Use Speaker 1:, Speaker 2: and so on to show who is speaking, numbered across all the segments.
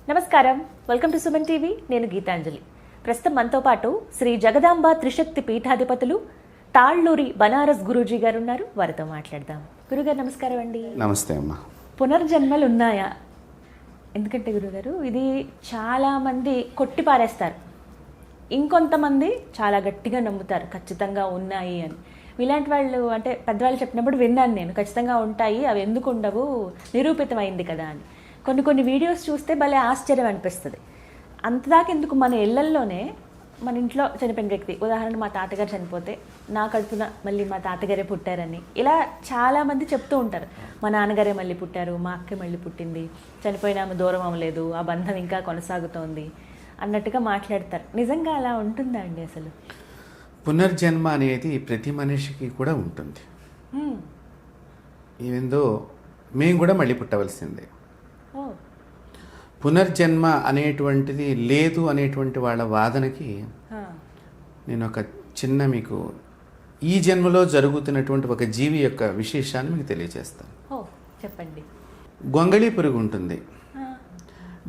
Speaker 1: నమస్కారం, welcome to Suman TV. నేను గీతాంజలి. ప్రస్తుతం మనతో పాటు శ్రీ జగదాంబ త్రిశక్తి పీఠాధిపతులు తాళ్ళూరి బనారస్ గురూజీ గారు ఉన్నారు. వారితో మాట్లాడదాం. గురుగారు నమస్కారం అండి.
Speaker 2: నమస్తే అమ్మా.
Speaker 1: పునర్జన్మలు ఉన్నాయా? ఎందుకంటే గురుగారు, ఇది చాలా మంది కొట్టి పారేస్తారు, ఇంకొంతమంది చాలా గట్టిగా నమ్ముతారు ఖచ్చితంగా ఉన్నాయి అని. ఇలాంటి వాళ్ళు అంటే పెద్దవాళ్ళు చెప్పినప్పుడు విన్నాను నేను, ఖచ్చితంగా ఉంటాయి, అవి ఎందుకు ఉండవు, నిరూపితమైంది కదా అని. కొన్ని వీడియోస్ చూస్తే భలే ఆశ్చర్యం అనిపిస్తుంది. అంతదాకా ఎందుకు మన ఇళ్లల్లోనే మన ఇంట్లో చనిపోయిన వ్యక్తి, ఉదాహరణ మా తాతగారు చనిపోతే నా కడుపున మళ్ళీ మా తాతగారే పుట్టారని ఇలా చాలామంది చెప్తూ ఉంటారు. మా నాన్నగారే మళ్ళీ పుట్టారు, మా అక్కే మళ్ళీ పుట్టింది, చనిపోయిన ఆమె దూరం అవ్వలేదు, ఆ బంధం ఇంకా కొనసాగుతోంది అన్నట్టుగా మాట్లాడతారు. నిజంగా అలా ఉంటుందా అండి అసలు?
Speaker 2: పునర్జన్మ అనేది ప్రతి మనిషికి కూడా ఉంటుంది. ఈవెందో మేము కూడా మళ్ళీ పుట్టవలసిందే. పునర్జన్మ అనేటువంటిది లేదు అనేటువంటి వాళ్ళ వాదనకి నేను ఒక చిన్న మీకు ఈ జన్మలో జరుగుతున్నటువంటి ఒక జీవి యొక్క విశేషాన్ని మీకు తెలియజేస్తాను.
Speaker 1: చెప్పండి.
Speaker 2: గొంగళి పురుగు ఉంటుంది.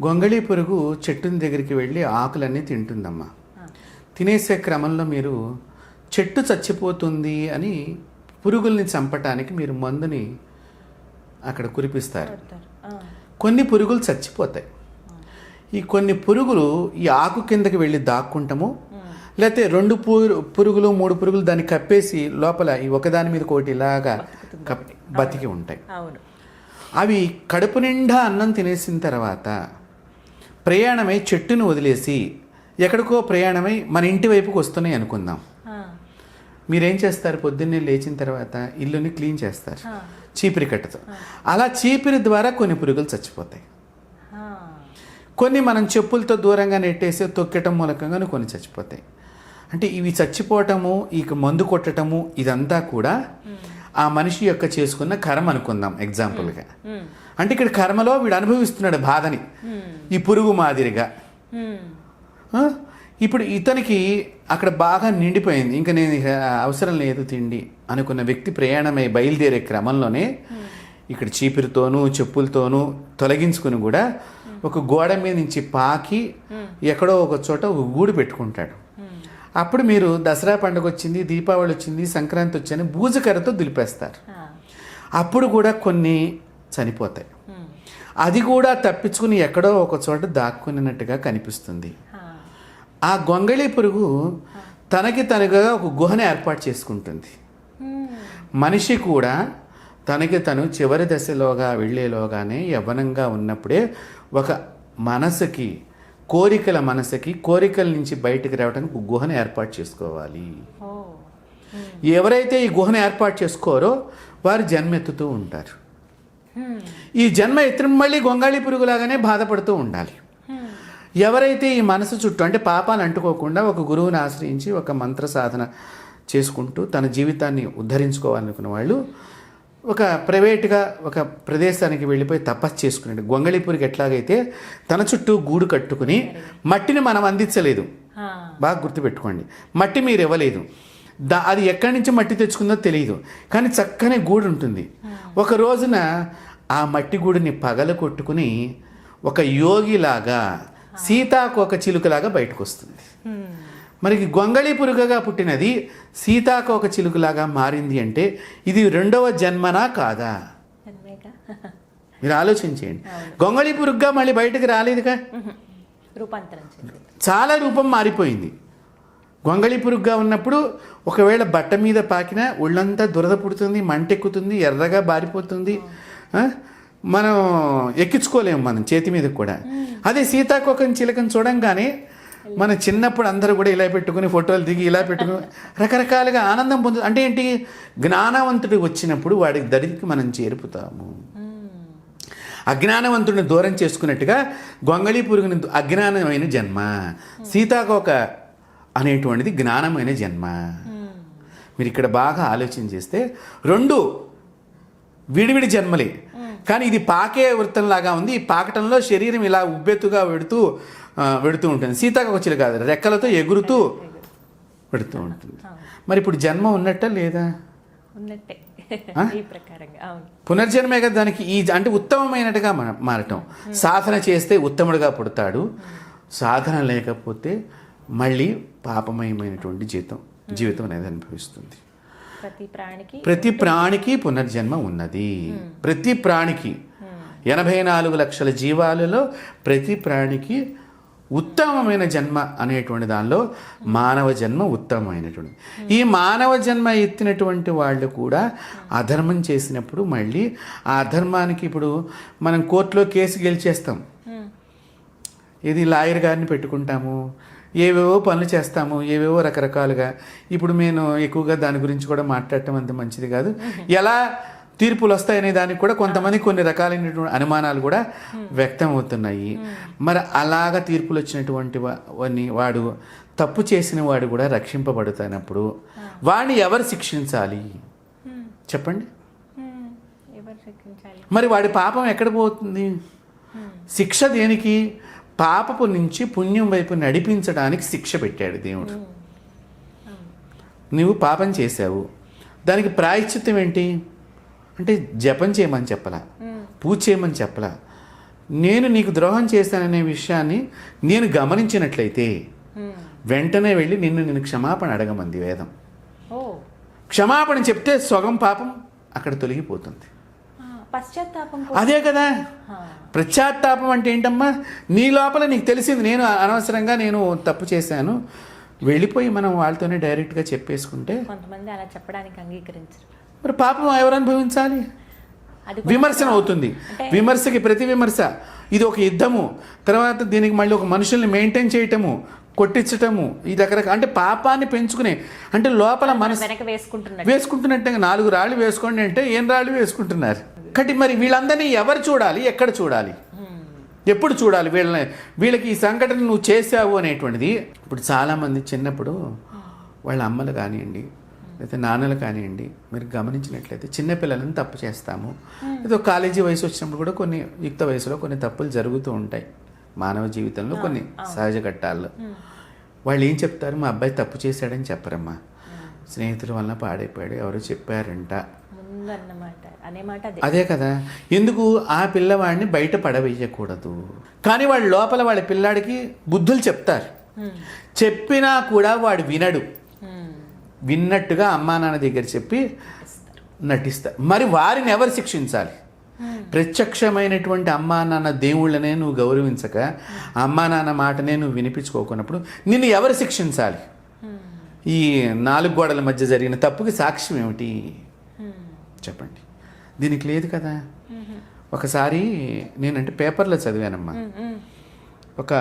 Speaker 2: గొంగళి పురుగు చెట్టుని దగ్గరికి వెళ్ళి ఆకులన్నీ తింటుందమ్మా. తినేసే క్రమంలో మీరు చెట్టు చచ్చిపోతుంది అని పురుగుల్ని చంపటానికి మీరు మందుని అక్కడ కురిపిస్తారు. కొన్ని పురుగులు చచ్చిపోతాయి. ఈ కొన్ని పురుగులు ఈ ఆకు కిందకి వెళ్ళి దాక్కుంటాము, లేకపోతే 2 పురుగులు 3 పురుగులు దాన్ని కప్పేసి లోపల ఈ ఒకదాని మీద ఒకటి ఇలాగా బతికి ఉంటాయి. అవి కడుపు నిండా అన్నం తినేసిన తర్వాత ప్రయాణమై చెట్టును వదిలేసి ఎక్కడికో ప్రయాణమై మన ఇంటి వైపుకి వస్తున్నాయి అనుకుందాం. మీరేం చేస్తారు? పొద్దున్నే లేచిన తర్వాత ఇల్లుని క్లీన్ చేస్తారు చీపిరి కట్టతో. అలా చీపిరి ద్వారా కొన్ని పురుగులు చచ్చిపోతాయి. కొన్ని మనం చెప్పులతో దూరంగా నెట్టేసి తొక్కటం మూలకంగా కొన్ని చచ్చిపోతాయి. అంటే ఇవి చచ్చిపోవటము, ఇక మందు కొట్టటము, ఇదంతా కూడా ఆ మనిషి యొక్క చేసుకున్న కర్మ అనుకుందాం ఎగ్జాంపుల్గా. అంటే ఇక్కడ కర్మలో వీడు అనుభవిస్తున్నాడు బాధని ఈ పురుగు మాదిరిగా. ఇప్పుడు ఇతనికి అక్కడ బాగా నిండిపోయింది, ఇంకా నేను అవసరం లేదు తిండి అనుకున్న వ్యక్తి ప్రయాణమై బయలుదేరే క్రమంలోనే ఇక్కడ చీపిరితోనూ చెప్పులతోనూ తొలగించుకుని కూడా ఒక గోడ మీద నుంచి పాకి ఎక్కడో ఒక చోట ఒక గూడు పెట్టుకుంటాడు. అప్పుడు మీరు దసరా పండుగ వచ్చింది, దీపావళి వచ్చింది, సంక్రాంతి వచ్చింది, బూజకర్రతో దులిపేస్తారు. అప్పుడు కూడా కొన్ని చనిపోతాయి. అది కూడా తప్పించుకుని ఎక్కడో ఒక చోట దాక్కున్నట్టుగా కనిపిస్తుంది. ఆ గొంగళి పురుగు తనకి తనగా ఒక గుహను ఏర్పాటు చేసుకుంటుంది. మనిషి కూడా తనకి తను చివరి దశలోగా వెళ్ళేలోగానే యవ్వనంగా ఉన్నప్పుడే ఒక మనసుకి కోరికల నుంచి బయటికి రావడానికి ఒక గుహను ఏర్పాటు చేసుకోవాలి. ఎవరైతే ఈ గుహను ఏర్పాటు చేసుకోరో వారు జన్మెత్తుతూ ఉంటారు. ఈ జన్మ ఎత్తున మళ్ళీ గొంగళి పురుగులాగానే బాధపడుతూ ఉండాలి. ఎవరైతే ఈ మనసు చుట్టూ అంటే పాపాలు అంటుకోకుండా ఒక గురువుని ఆశ్రయించి ఒక మంత్ర సాధన చేసుకుంటూ తన జీవితాన్ని ఉద్ధరించుకోవాలనుకున్న వాళ్ళు ఒక ప్రైవేట్గా ఒక ప్రదేశానికి వెళ్ళిపోయి తపస్సు చేసుకున్నాడు. గొంగళి పురుగు ఎట్లాగైతే తన చుట్టూ గూడు కట్టుకుని మట్టిని మనం అందించలేదు, బాగా గుర్తుపెట్టుకోండి, మట్టి మీరు ఇవ్వలేదు, అది ఎక్కడి నుంచి మట్టి తెచ్చుకుందో తెలియదు, కానీ చక్కని గూడు ఉంటుంది. ఒక రోజున ఆ మట్టి గూడుని పగల కొట్టుకుని ఒక యోగిలాగా సీతాకోక చిలుకలాగా బయటకు వస్తుంది. మరి గొంగళి పురుగుగా పుట్టినది సీతాకోక చిలుకలాగా మారింది అంటే ఇది 2వ జన్మనా కాదా? మీరు ఆలోచించేయండి. గొంగళి పురుగుగా మళ్ళీ బయటకు రాలేదుగా, చాలా రూపం మారిపోయింది. గొంగళి పురుగుగా ఉన్నప్పుడు ఒకవేళ బట్ట మీద పాకినా ఒళ్ళంతా దురద పుడుతుంది, మంటెక్కుతుంది, ఎర్రగా బారిపోతుంది, మనం ఎక్కించుకోలేము మనం చేతి మీద కూడా. అదే సీతాకోకం చిలకని చూడంగానే మన చిన్నప్పుడు అందరూ కూడా ఇలా పెట్టుకుని ఫోటోలు దిగి ఇలా పెట్టుకుని రకరకాలుగా ఆనందం పొందు. అంటే ఏంటి? జ్ఞానవంతుడు వచ్చినప్పుడు వాడికి దరికి మనం చేరుపుతాము. అజ్ఞానవంతుడిని దూరం చేసుకున్నట్టుగా గొంగళి పురుగుని అజ్ఞానమైన జన్మ, సీతాకోక అనేటువంటిది జ్ఞానమైన జన్మ. మీరు ఇక్కడ బాగా ఆలోచన చేస్తే 2 విడివిడి జన్మలే, కానీ ఇది పాకే వృత్తంలాగా ఉంది. ఈ పాకటంలో శరీరం ఇలా ఉబ్బెత్తుగా వెడుతూ ఉంటుంది. సీతాకోక చిలుక కాదు, రెక్కలతో ఎగురుతూ పెడుతూ ఉంటుంది. మరి ఇప్పుడు జన్మ ఉన్నట్ట లేదా?
Speaker 1: ఈ ప్రకారంగా అవును.
Speaker 2: పునర్జన్మే కదా దానికి ఈ అంటే ఉత్తమమైనట్టుగా మారటం. సాధన చేస్తే ఉత్తముడుగా పుడతాడు, సాధన లేకపోతే మళ్ళీ పాపమయమైనటువంటి జీవితం అనేది అనుభవిస్తుంది. ప్రతి ప్రాణికి పునర్జన్మ ఉన్నది. ప్రతి ప్రాణికి 84 లక్షల జీవాలలో ప్రతి ప్రాణికి ఉత్తమమైన జన్మ అనేటువంటి దానిలో మానవ జన్మ ఉత్తమమైనటువంటి. ఈ మానవ జన్మ ఎత్తినటువంటి వాళ్ళు కూడా అధర్మం చేసినప్పుడు మళ్ళీ ఆ అధర్మానికి ఇప్పుడు మనం కోర్టులో కేసు గెలిచేస్తాం, ఇది లాయర్ గారిని పెట్టుకుంటాము, ఏవేవో పనులు చేస్తాము, ఏవేవో రకరకాలుగా. ఇప్పుడు నేను ఎక్కువగా దాని గురించి కూడా మాట్లాడటం అంత మంచిది కాదు. ఎలా తీర్పులు వస్తాయనే దానికి కూడా కొంతమంది కొన్ని రకాలైనటువంటి అనుమానాలు కూడా వ్యక్తం అవుతున్నాయి. మరి అలాగ తీర్పులు వచ్చినటువంటి వాడు తప్పు చేసిన వాడు కూడా రక్షింపబడుతున్నప్పుడు వాడిని ఎవరు శిక్షించాలి చెప్పండి? మరి వాడి పాపం ఎక్కడ పోతుంది? శిక్ష దేనికి? పాపపు నుంచి పుణ్యం వైపు నడిపించడానికి శిక్ష పెట్టాడు దేవుడు. నువ్వు పాపం చేశావు, దానికి ప్రాయశ్చిత్తం ఏంటి అంటే జపం చేయమని చెప్పలా, పూజ చేయమని చెప్పలా. నేను నీకు ద్రోహం చేశాననే విషయాన్ని నేను గమనించినట్లయితే వెంటనే వెళ్ళి నిన్ను క్షమాపణ అడగమంది వేదం. క్షమాపణ చెప్తే సగం పాపం అక్కడ తొలగిపోతుంది. అదే కదా పశ్చాత్తాపం అంటే ఏంటమ్మా? నీ లోపల నీకు తెలిసింది నేను అనవసరంగా నేను తప్పు చేశాను, వెళ్ళిపోయి మనం వాళ్ళతోనే డైరెక్ట్గా చెప్పేసుకుంటే
Speaker 1: కొంతమంది అలా చెప్పడానికి అంగీకరించరు.
Speaker 2: మరి పాపం ఎవరు అనుభవించాలి? విమర్శన అవుతుంది. విమర్శకి ప్రతి విమర్శ ఇది ఒక యుద్ధము. తర్వాత దీనికి మళ్ళీ ఒక మనుషుల్ని మెయింటైన్ చేయటము, కొట్టించటము, ఈ రకరకాల అంటే పాపాన్ని పెంచుకునే అంటే లోపల మనసు వేసుకుంటున్నట్టే 4 రాళ్ళు వేసుకోండి అంటే ఏం రాళ్ళు వేసుకుంటున్నారు. కాబట్టి మరి వీళ్ళందరినీ ఎవరు చూడాలి, ఎక్కడ చూడాలి, ఎప్పుడు చూడాలి? వీళ్ళకి ఈ సంఘటన నువ్వు చేసావు అనేటువంటిది. ఇప్పుడు చాలామంది చిన్నప్పుడు వాళ్ళ అమ్మలు కానివ్వండి లేకపోతే నాన్నలు కానివ్వండి, మీరు గమనించినట్లయితే చిన్నపిల్లలను తప్పు చేస్తాము. ఏదో కాలేజీ వయసు వచ్చినప్పుడు కూడా కొన్ని యుక్త వయసులో కొన్ని తప్పులు జరుగుతూ ఉంటాయి మానవ జీవితంలో, కొన్ని సహజ ఘట్టాల్లో. వాళ్ళు ఏం చెప్తారు? మా అబ్బాయి తప్పు చేశాడని చెప్పరమ్మా, స్నేహితుల వలన పాడైపోయాడు, ఎవరో చెప్పారంట. అదే కదా. ఎందుకు ఆ పిల్లవాడిని బయట పడవేయకూడదు, కానీ వాళ్ళ లోపల వాళ్ళ పిల్లాడికి బుద్ధులు చెప్తారు. చెప్పినా కూడా వాడు వినడు, విన్నట్టుగా అమ్మా నాన్న దగ్గర చెప్పి నటిస్తారు. మరి వారిని ఎవరు శిక్షించాలి? ప్రత్యక్షమైనటువంటి అమ్మా నాన్న దేవుళ్ళనే నువ్వు గౌరవించక అమ్మా నాన్న మాటనే నువ్వు వినిపించుకోకున్నప్పుడు నిన్ను ఎవరు శిక్షించాలి? ఈ 4 గోడల మధ్య జరిగిన తప్పుకి సాక్ష్యం ఏమిటి చెప్పండి? దీనికి లేదు కదా. ఒకసారి నేనంటే పేపర్లో చదివానమ్మా, ఒక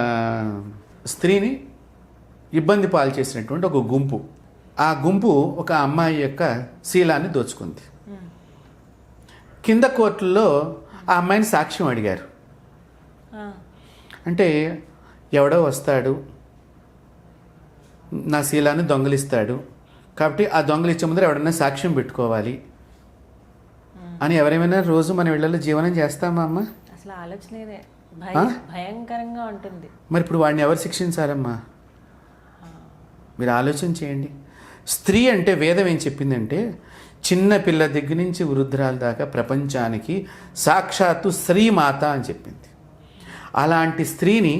Speaker 2: స్త్రీని ఇబ్బంది పాలు చేసినటువంటి ఒక గుంపు, ఆ గుంపు ఒక అమ్మాయి యొక్క శీలాన్ని దోచుకుంది. కింద కోర్టుల్లో ఆ అమ్మాయిని సాక్ష్యం అడిగారు. అంటే ఎవడో వస్తాడు నా శీలాన్ని దొంగలిస్తాడు, కాబట్టి ఆ దొంగలిచ్చే ముందర ఎవడన్నా సాక్ష్యం పెట్టుకోవాలి అని ఎవరేమైనా రోజు మన ఇళ్లలో జీవనం చేస్తామా అమ్మ?
Speaker 1: అసలు ఆలోచనే భయంకరంగా ఉంటుంది.
Speaker 2: మరి ఇప్పుడు వాడిని ఎవరు శిక్షించాలమ్మా? మీరు ఆలోచన చేయండి. స్త్రీ అంటే వేదం ఏం చెప్పిందంటే చిన్న పిల్ల దగ్గర నుంచి వృద్ధురాల దాకా ప్రపంచానికి సాక్షాత్తు శ్రీమాత అని చెప్పింది. అలాంటి స్త్రీని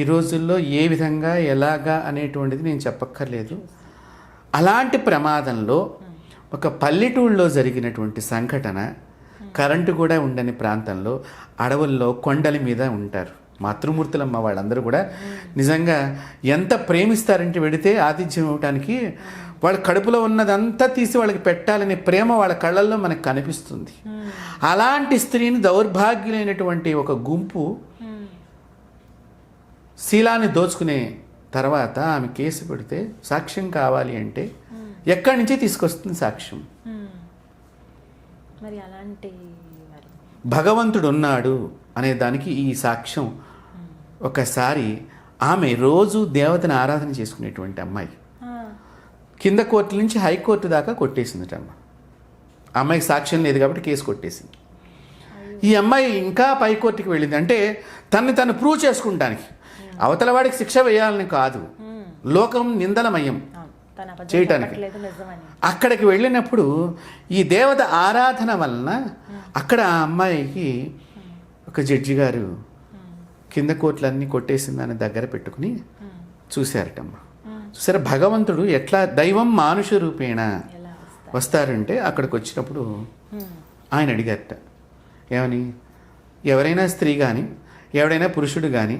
Speaker 2: ఈ రోజుల్లో ఏ విధంగా ఎలాగా అనేటువంటిది నేను చెప్పక్కర్లేదు. అలాంటి ప్రమాదంలో ఒక పల్లెటూళ్ళలో జరిగినటువంటి సంఘటన, కరెంటు కూడా ఉండని ప్రాంతంలో అడవుల్లో కొండల మీద ఉంటారు మాతృమూర్తులమ్మ వాళ్ళందరూ కూడా. నిజంగా ఎంత ప్రేమిస్తారంటే వెడితే ఆతిథ్యం ఇవ్వటానికి వాళ్ళ కడుపులో ఉన్నదంతా తీసి వాళ్ళకి పెట్టాలనే ప్రేమ వాళ్ళ కళ్ళల్లో మనకు కనిపిస్తుంది. అలాంటి స్త్రీని దౌర్భాగ్యులైనటువంటి ఒక గుంపు శీలాన్ని దోచుకునే తర్వాత ఆమె కేసు పెడితే సాక్ష్యం కావాలి అంటే ఎక్కడి నుంచి తీసుకొస్తుంది సాక్ష్యం?
Speaker 1: మరి అలాంటి
Speaker 2: భగవంతుడు ఉన్నాడు అనే దానికి ఈ సాక్ష్యం. ఒకసారి ఆమె రోజు దేవతని ఆరాధన చేసుకునేటువంటి అమ్మాయి కింద కోర్టు నుంచి హైకోర్టు దాకా కొట్టేసిందట అమ్మ. అమ్మాయికి సాక్ష్యం లేదు కాబట్టి కేసు కొట్టేసింది. ఈ అమ్మాయి ఇంకా పై కోర్టుకి వెళ్ళింది. అంటే తను ప్రూవ్ చేసుకుంటానికి, అవతల వాడికి శిక్ష వేయాలని కాదు. లోకం నిందలమయం,
Speaker 1: తన అబద్ధం
Speaker 2: చేయటానికి.
Speaker 1: చెప్పట్లేదు, నిజమని.
Speaker 2: అక్కడికి వెళ్ళినప్పుడు ఈ దేవత ఆరాధన వలన అక్కడ ఆ అమ్మాయికి ఒక జడ్జి గారు కింద కోట్లన్నీ కొట్టేసిందని దగ్గర పెట్టుకుని చూశారటమ్మ. చూసారా భగవంతుడు ఎట్లా దైవం మానుష రూపేణ
Speaker 1: ఎలా వస్తారు?
Speaker 2: వస్తారంటే అక్కడికి వచ్చినప్పుడు ఆయన అడిగారట ఏమని, ఎవరైనా స్త్రీ కానీ ఎవడైనా పురుషుడు కానీ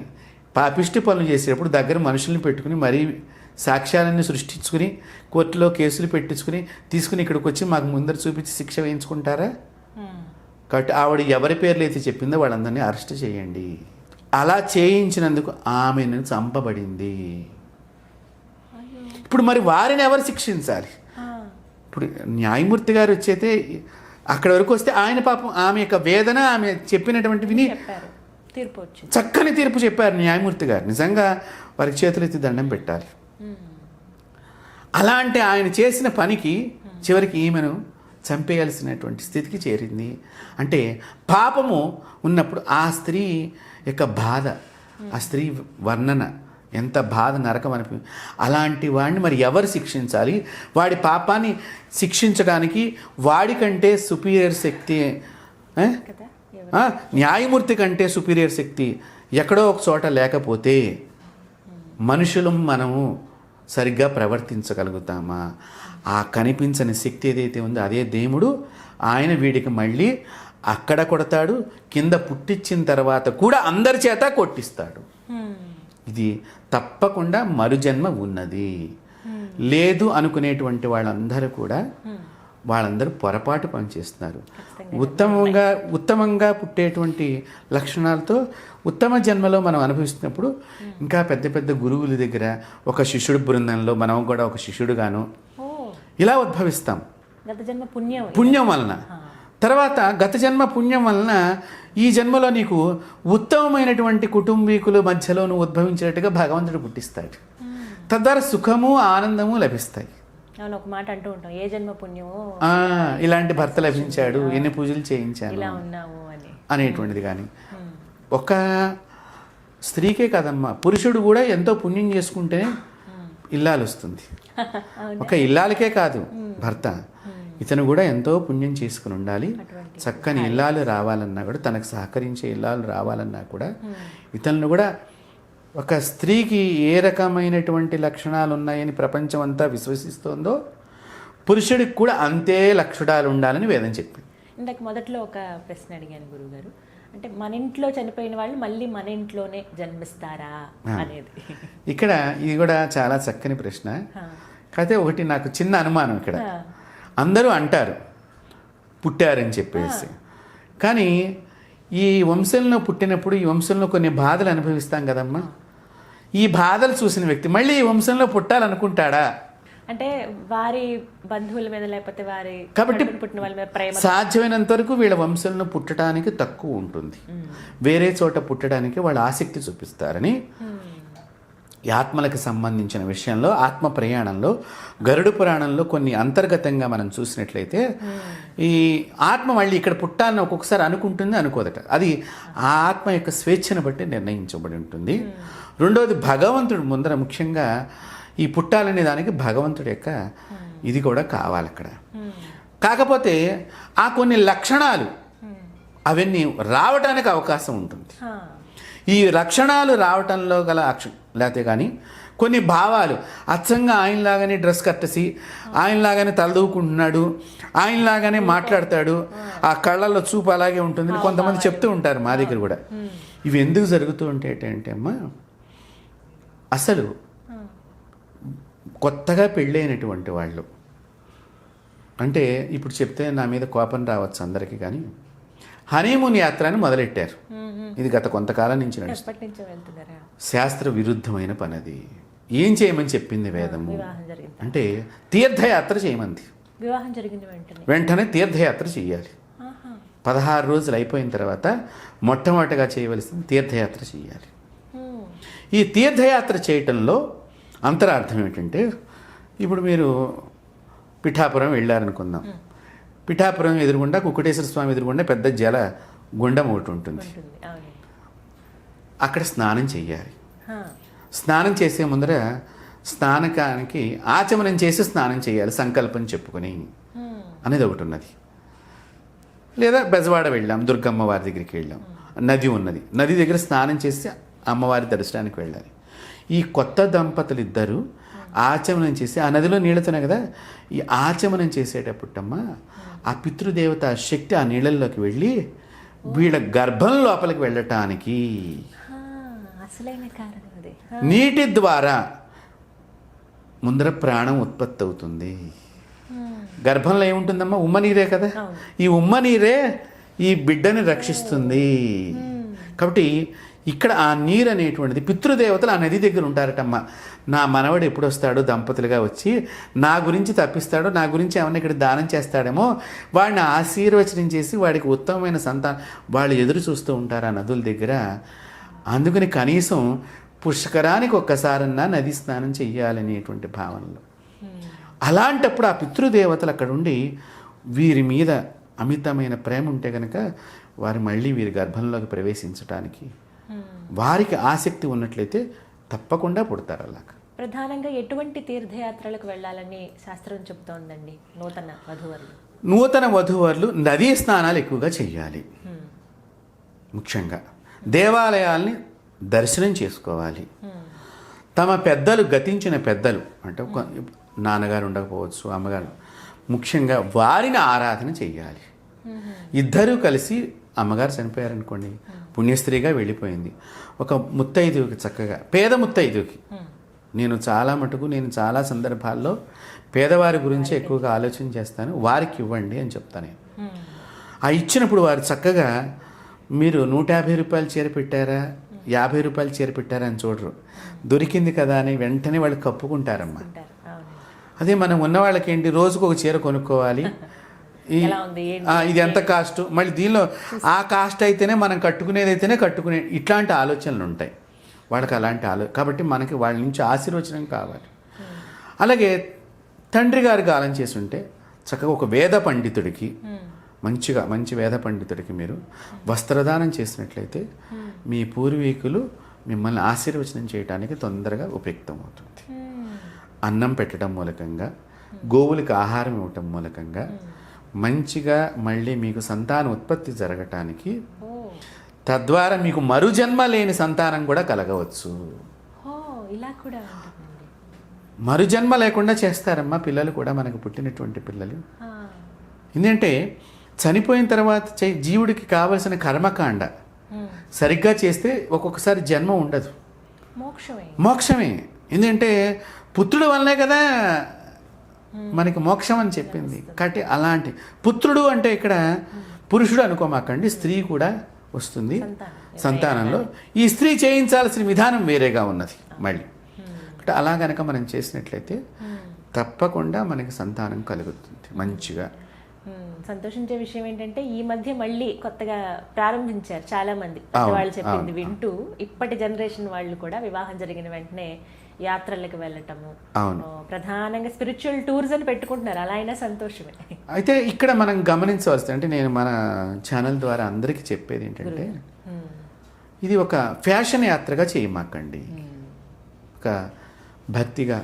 Speaker 2: పాపిష్టి పనులు చేసేటప్పుడు దగ్గర మనుషుల్ని పెట్టుకుని మరీ సాక్ష్యాలన్నీ సృష్టించుకుని కోర్టులో కేసులు పెట్టించుకుని తీసుకుని ఇక్కడికి వచ్చి మాకు ముందర చూపించి శిక్ష వేయించుకుంటారా? కాబట్టి ఆవిడ ఎవరి పేర్లు అయితే చెప్పిందో వాళ్ళందరినీ అరెస్ట్ చేయండి. అలా చేయించినందుకు ఆమెను చంపబడింది. ఇప్పుడు మరి వారిని ఎవరు శిక్షించాలి? ఇప్పుడు న్యాయమూర్తి గారు వచ్చైతే అక్కడ వరకు వస్తే ఆయన పాపం ఆమె యొక్క వేదన ఆమె చెప్పినటువంటి విని
Speaker 1: చెప్పారు, తీర్పు వచ్చింది.
Speaker 2: చక్కని తీర్పు చెప్పారు న్యాయమూర్తి గారు. నిజంగా వారికి చేతులెత్తి దండం పెట్టాలి. అలాంటి ఆయన చేసిన పనికి చివరికి ఈమెను చంపేయాల్సినటువంటి స్థితికి చేరింది. అంటే పాపము ఉన్నప్పుడు ఆ స్త్రీ యొక్క బాధ, ఆ స్త్రీ వర్ణన ఎంత బాధ, నరకం అనిపి అలాంటి వాడిని మరి ఎవరు శిక్షించాలి? వాడి పాపాన్ని శిక్షించడానికి వాడికంటే సుపీరియర్ శక్తి, న్యాయమూర్తి కంటే సుపీరియర్ శక్తి ఎక్కడో ఒక చోట లేకపోతే మనుషులు మనము సరిగ్గా ప్రవర్తించగలుగుతామా? ఆ కనిపించని శక్తి ఏదైతే ఉందో అదే దేవుడు. ఆయన వీడికి మళ్ళీ అక్కడ కొడతాడు, కింద పుట్టించిన తర్వాత కూడా అందరి చేత కొట్టిస్తాడు. ఇది తప్పకుండా మరుజన్మ ఉన్నది. లేదు అనుకునేటువంటి వాళ్ళందరూ పొరపాటు పనిచేస్తున్నారు. ఉత్తమంగా పుట్టేటువంటి లక్షణాలతో ఉత్తమ జన్మలో మనం అనుభవిస్తున్నప్పుడు ఇంకా పెద్ద పెద్ద గురువుల దగ్గర ఒక శిష్యుడి బృందంలో మనం కూడా ఒక శిష్యుడుగాను ఇలా ఉద్భవిస్తాం.
Speaker 1: గత జన్మ
Speaker 2: పుణ్యం వలన. తర్వాత గత జన్మ పుణ్యం వలన ఈ జన్మలో నీకు ఉత్తమమైనటువంటి కుటుంబీకుల మధ్యలో నువ్వు ఉద్భవించినట్టుగా భగవంతుడు పుట్టిస్తాడు. తద్వారా సుఖము ఆనందము లభిస్తాయి.
Speaker 1: అవును, ఒక మాట అంటూ ఉంటాం, ఏ జన్మ పుణ్యమో
Speaker 2: ఇలాంటి భర్త లభించాడు, ఎన్ని పూజలు చేయించాను
Speaker 1: ఇలా ఉన్నావు అని
Speaker 2: అనేటువంటిది. కానీ ఒక స్త్రీకే కాదమ్మా, పురుషుడు కూడా ఎంతో పుణ్యం చేసుకుంటేనే ఇల్లాలు వస్తుంది. ఒక ఇల్లాలకే కాదు భర్త, ఇతను కూడా ఎంతో పుణ్యం చేసుకుని ఉండాలి. చక్కని ఇల్లాలు రావాలన్నా కూడా, తనకు సహకరించే ఇల్లాలు రావాలన్నా కూడా ఇతను కూడా ఒక స్త్రీకి ఏ రకమైనటువంటి లక్షణాలు ఉన్నాయని ప్రపంచం అంతా విశ్వసిస్తోందో పురుషుడికి కూడా అంతే లక్షణాలు ఉండాలని వేదం చెప్పింది.
Speaker 1: ఇందాక మొదట్లో ఒక ప్రశ్న అడిగాను గురువుగారు, అంటే మన ఇంట్లో చనిపోయిన వాళ్ళు మళ్ళీ మన ఇంట్లోనే జన్మిస్తారా అనేది.
Speaker 2: ఇక్కడ ఇది కూడా చాలా చక్కని ప్రశ్న. కాకపోతే ఒకటి నాకు చిన్న అనుమానం. ఇక్కడ అందరూ అంటారు పుట్టారని చెప్పేసి, కానీ ఈ వంశంలో పుట్టినప్పుడు ఈ వంశంలో కొన్ని బాధలు అనుభవిస్తాం కదమ్మా. ఈ బాధలు చూసిన వ్యక్తి మళ్ళీ ఈ వంశంలో పుట్టాలనుకుంటాడా?
Speaker 1: అంటే వారి బంధువుల మీద లేకపోతే వారి
Speaker 2: కాబట్టి
Speaker 1: పుట్టిన వాళ్ళ మీద ప్రేమ
Speaker 2: సాధ్యమైనంత వరకు వీళ్ళ వంశంలో పుట్టడానికి తక్కువ ఉంటుంది. వేరే చోట పుట్టడానికి వాళ్ళు ఆసక్తి చూపిస్తారని ఈ ఆత్మలకు సంబంధించిన విషయంలో ఆత్మ ప్రయాణంలో గరుడ పురాణంలో కొన్ని అంతర్గతంగా మనం చూసినట్లయితే ఈ ఆత్మ మళ్ళీ ఇక్కడ పుట్టాలని ఒక్కొక్కసారి అనుకుంటుంది, అనుకోదట. అది ఆ ఆత్మ యొక్క స్వేచ్ఛను బట్టి నిర్ణయించబడి ఉంటుంది. రెండోది భగవంతుడు ముందర ముఖ్యంగా ఈ పుట్టాలనే దానికి భగవంతుడి యొక్క ఇది కూడా కావాలి అక్కడ. కాకపోతే ఆ కొన్ని లక్షణాలు అవన్నీ రావడానికి అవకాశం ఉంటుంది. ఈ లక్షణాలు రావటంలో గల లేకపోతే కానీ కొన్ని భావాలు అచ్చంగా ఆయనలాగానే డ్రెస్ కట్టేసి ఆయనలాగానే తలదూకుంటున్నాడు, ఆయనలాగానే మాట్లాడతాడు, ఆ కళ్ళల్లో చూపు అలాగే ఉంటుంది కొంతమంది చెప్తూ ఉంటారు మా దగ్గర కూడా. ఇవి ఎందుకు జరుగుతూ ఉంటాయంటే అమ్మా, అసలు కొత్తగా పెళ్ళైనటువంటి వాళ్ళు అంటే ఇప్పుడు చెప్తే నా మీద కోపం రావచ్చు అందరికీ, కానీ హనీమూన్ యాత్ర అని మొదలెట్టారు. ఇది గత కొంతకాలం నుంచి నడుస్తుంది. శాస్త్ర విరుద్ధమైన పని అది. ఏం చేయమని చెప్పింది వేదము అంటే తీర్థయాత్ర చేయమంది.
Speaker 1: వివాహం జరిగిన
Speaker 2: వెంటనే తీర్థయాత్ర చేయాలి. 16 రోజులు అయిపోయిన తర్వాత మొట్టమొదటిగా చేయవలసింది తీర్థయాత్ర చేయాలి. ఈ తీర్థయాత్ర చేయటంలో అంతరార్థం ఏంటంటే, ఇప్పుడు మీరు పిఠాపురం వెళ్ళారనుకుందాం. పిఠాపురం ఎదురుగుండా కుక్కటేశ్వర స్వామి ఎదురుగుండా పెద్ద జల గుండం ఒకటి ఉంటుంది. అక్కడ స్నానం చేయాలి. స్నానం చేసే ముందర స్నానకానికి ఆచమనం చేసి స్నానం చేయాలి సంకల్పం చెప్పుకొని అనేది ఒకటి ఉన్నది. లేదా బెజవాడ వెళ్ళాం, దుర్గమ్మ వారి దగ్గరికి వెళ్ళాం, నది ఉన్నది, నది దగ్గర స్నానం చేసి అమ్మవారి దర్శనానికి వెళ్ళాలి. ఈ కొత్త దంపతులు ఇద్దరు ఆచమనం చేసి ఆ నదిలో నీళ్ళతోనే కదా, ఈ ఆచమనం చేసేటప్పుడమ్మా ఆ పితృదేవత శక్తి ఆ నీళ్ళల్లోకి వెళ్ళి వీళ్ళ గర్భం లోపలికి వెళ్ళటానికి
Speaker 1: అసలైన కారణం అదే.
Speaker 2: నీటి ద్వారా ముందర ప్రాణం ఉత్పత్తి అవుతుంది. గర్భంలో ఏముంటుందమ్మా? ఉమ్మ నీరే కదా. ఈ ఉమ్మ నీరే ఈ బిడ్డని రక్షిస్తుంది. కాబట్టి ఇక్కడ ఆ నీరు అనేటువంటిది పితృదేవతలు ఆ నది దగ్గర ఉంటారటమ్మా. నా మనవడు ఎప్పుడు వస్తాడో దంపతులుగా వచ్చి నా గురించి తప్పిస్తాడో, నా గురించి ఏమన్నా ఇక్కడ దానం చేస్తాడేమో, వాడిని ఆశీర్వచనం చేసి వాడికి ఉత్తమమైన సంతానం వాళ్ళు ఎదురు చూస్తూ ఉంటారు ఆ నదుల దగ్గర. అందుకని కనీసం పుష్కరానికి ఒక్కసారన్నా నది స్నానం చెయ్యాలనేటువంటి భావనలో. అలాంటప్పుడు ఆ పితృదేవతలు అక్కడ ఉండి వీరి మీద అమితమైన ప్రేమ ఉంటే కనుక వారు మళ్ళీ వీరి గర్భంలోకి ప్రవేశించడానికి వారికి ఆసక్తి ఉన్నట్లయితే తప్పకుండా పుడతారు. అలాగా
Speaker 1: ప్రధానంగా ఎటువంటి తీర్థయాత్రలకు వెళ్ళాలని శాస్త్రం చెప్తోందండి?
Speaker 2: నూతన వధూవరులు నదీ స్నానాలు ఎక్కువగా చెయ్యాలి. ముఖ్యంగా దేవాలయాల్ని దర్శనం చేసుకోవాలి. తమ పెద్దలు, గతించిన పెద్దలు అంటే నాన్నగారు ఉండకపోవచ్చు, అమ్మగారు, ముఖ్యంగా వారిని ఆరాధన చెయ్యాలి. ఇద్దరూ కలిసి, అమ్మగారు చనిపోయారనుకోండి, పుణ్యస్త్రీగా వెళ్ళిపోయింది, ఒక ముత్తైదువుకి చక్కగా, పేద ముత్తైదువుకి, నేను చాలా సందర్భాల్లో పేదవారి గురించి ఎక్కువగా ఆలోచన చేస్తాను, వారికి ఇవ్వండి అని చెప్తాను నేను. ఆ ఇచ్చినప్పుడు వారు చక్కగా మీరు 150 రూపాయలు చీర పెట్టారా, 50 రూపాయలు చీర పెట్టారా అని చూడరు, దొరికింది కదా అని వెంటనే వాళ్ళు కప్పుకుంటారమ్మా. అదే మనం ఉన్న వాళ్ళకి ఏంటి, రోజుకు ఒక చీర కొనుక్కోవాలి, ఇది ఎంత కాస్ట్, మళ్ళీ దీనిలో ఆ కాస్ట్ అయితేనే మనం కట్టుకునేది అయితేనే ఇట్లాంటి ఆలోచనలు ఉంటాయి వాళ్ళకి. అలాంటి కాబట్టి మనకి వాళ్ళ నుంచి ఆశీర్వచనం కావాలి. అలాగే తండ్రి గారు గాలం చేసి ఉంటే చక్కగా ఒక వేద పండితుడికి, మంచి వేద పండితుడికి మీరు వస్త్రదానం చేసినట్లయితే మీ పూర్వీకులు మిమ్మల్ని ఆశీర్వచనం చేయడానికి తొందరగా ఉపయుక్తం అవుతుంది. అన్నం పెట్టడం మూలకంగా, గోవులకు ఆహారం ఇవ్వటం మూలకంగా మంచిగా మళ్ళీ మీకు సంతాన ఉత్పత్తి జరగటానికి, తద్వారా మీకు మరుజన్మ లేని సంతానం కూడా కలగవచ్చు. మరుజన్మ లేకుండా చేస్తారమ్మా పిల్లలు కూడా, మనకు పుట్టినటువంటి పిల్లలు. ఎందుకంటే చనిపోయిన తర్వాత జీవుడికి కావలసిన కర్మకాండ సరిగ్గా చేస్తే ఒక్కొక్కసారి జన్మ ఉండదు, మోక్షమే. ఎందుకంటే పుత్రుడు వల్లనే కదా మనకి మోక్షం అని చెప్పింది. కాబట్టి అలాంటి పుత్రుడు అంటే ఇక్కడ పురుషుడు అనుకోమాకండి, స్త్రీ కూడా వస్తుంది సంతానంలో. ఈ స్త్రీ చేయించాల్సిన విధానం వేరేగా ఉన్నది మళ్ళీ. అంటే అలా కనుక మనం చేసినట్లయితే తప్పకుండా మనకి సంతానం కలుగుతుంది మంచిగా.
Speaker 1: సంతోషించే విషయం ఏంటంటే ఈ మధ్య మళ్ళీ కొత్తగా ప్రారంభించారు చాలా మంది వాళ్ళు చెప్పింది వింటూ. ఇప్పటి జనరేషన్ వాళ్ళు కూడా వివాహం జరిగిన వెంటనే యాత్రలకు వెళ్ళటము, ప్రధానంగా స్పిరిచువల్ టూర్స్ అని పెట్టుకుంటున్నారు. అలా అయినా సంతోషమే.
Speaker 2: అయితే ఇక్కడ మనం గమనించవలసింది అంటే, నేను మన ఛానల్ ద్వారా అందరికీ చెప్పేది ఏంటంటే, ఇది ఒక ఫ్యాషన్ యాత్రగా చేయమాకండి. ఒక భక్తిగా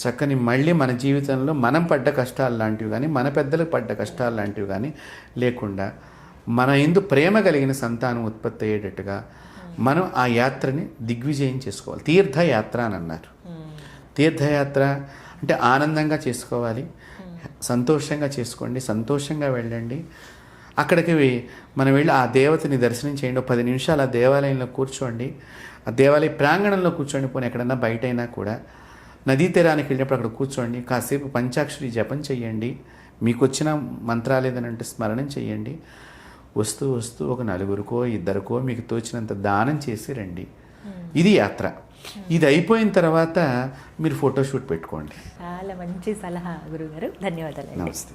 Speaker 2: చక్కని మళ్ళీ మన జీవితంలో మనం పడ్డ కష్టాలు లాంటివి కానీ, మన పెద్దలకు పడ్డ కష్టాలు లాంటివి కానీ లేకుండా మన యందు ప్రేమ కలిగిన సంతానం ఉత్పత్తి అయ్యేటట్టుగా మనం ఆ యాత్రని దిగ్విజయం చేసుకోవాలి. తీర్థయాత్ర అని అన్నారు. తీర్థయాత్ర అంటే ఆనందంగా చేసుకోవాలి, సంతోషంగా చేసుకోండి, సంతోషంగా వెళ్ళండి. అక్కడికి మనం వెళ్ళి ఆ దేవతని దర్శనం చేయండి. 10 నిమిషాలు ఆ దేవాలయంలో కూర్చోండి, ఆ దేవాలయ ప్రాంగణంలో కూర్చోండి. పోనీ ఎక్కడన్నా బయట అయినా కూడా నదీ తీరానికి వెళ్ళినప్పుడు అక్కడ కూర్చోండి, కాసేపు పంచాక్షరి జపం చెయ్యండి, మీకు వచ్చిన మంత్రాలు ఏదనంటే స్మరణం చెయ్యండి. వస్తూ ఒక 4కో 2కో మీకు తోచినంత దానం చేసి రండి. ఇది యాత్ర. ఇది అయిపోయిన తర్వాత మీరు ఫోటోషూట్ పెట్టుకోండి.
Speaker 1: చాలా మంచి సలహా గురుగారు, ధన్యవాదాలు.
Speaker 2: నమస్తే.